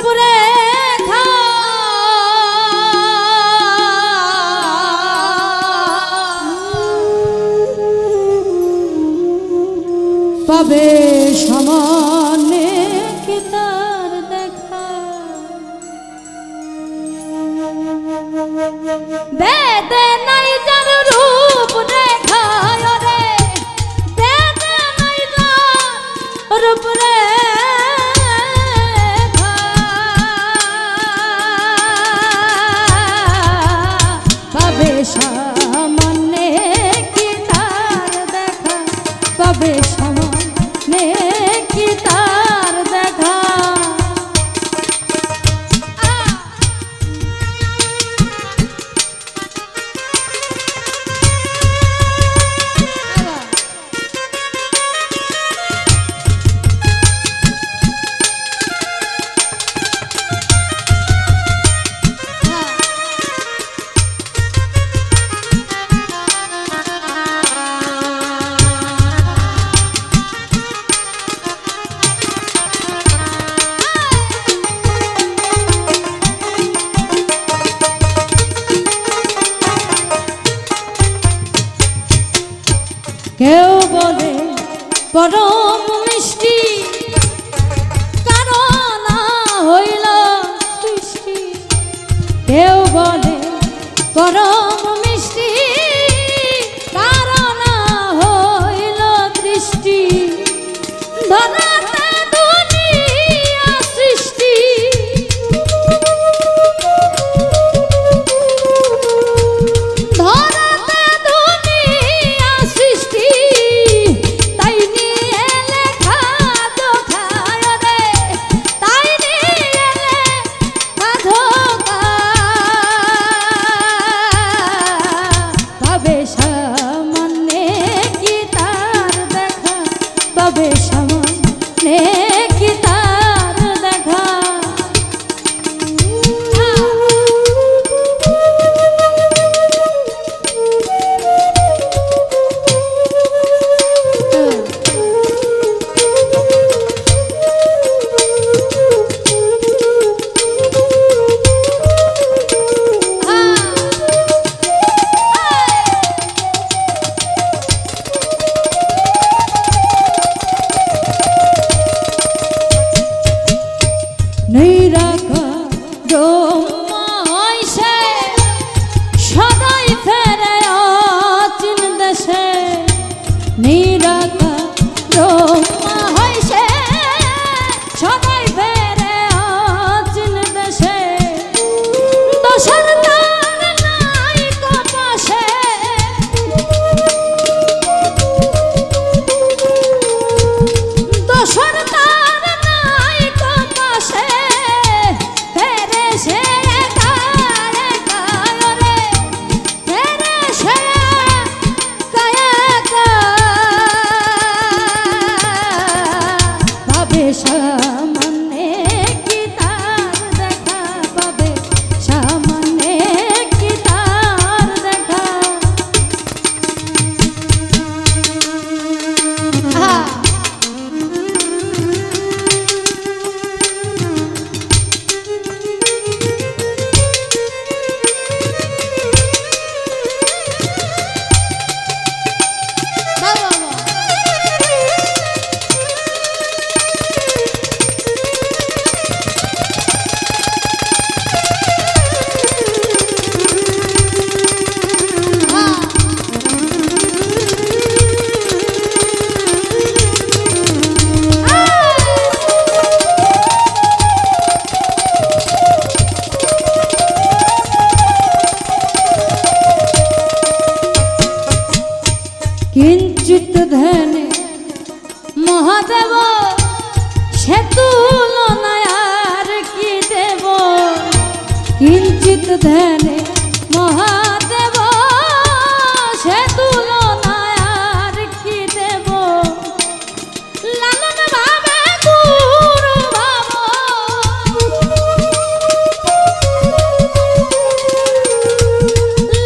রূপরেখা পাবে সামনে কি তার দেখা বেদে নাই যার রূপরেখা রে বেদে নাই যার রূপরেখা পাবে সামনে কি তার দেখা পাবে সামনে কি তার দেখা কেউ বলে পরম মিষ্টি কারণ হইল সৃষ্টি কেউ বলে পরম মিষ্টি কারণ হইল দৃষ্টি ধরাতে দুনিয়া সৃষ্টি किंचित ध्याने महादेव से तुलनायार की देव किंचित ध्याने महादेव से तुलनायार की देव लालन भावे गुरु भाव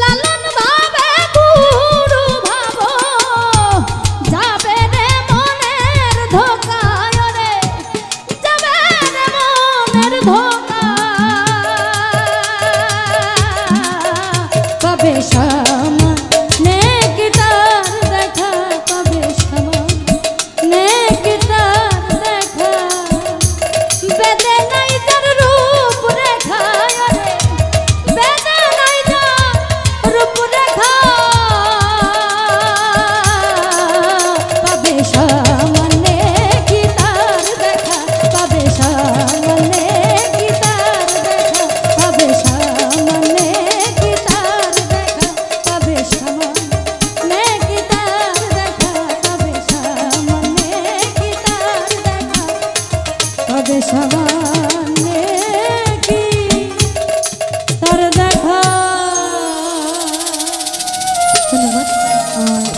लालन भावे गुरु भाव जाबे रे मनेर धोकाय रे जाबे रे मनेर धोकाय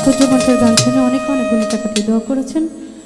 ক্ষুদ্র কণ্ঠের গান শুনে অনেক অনেক গুণী টাকা দিয়ে দোয়া করেছেন।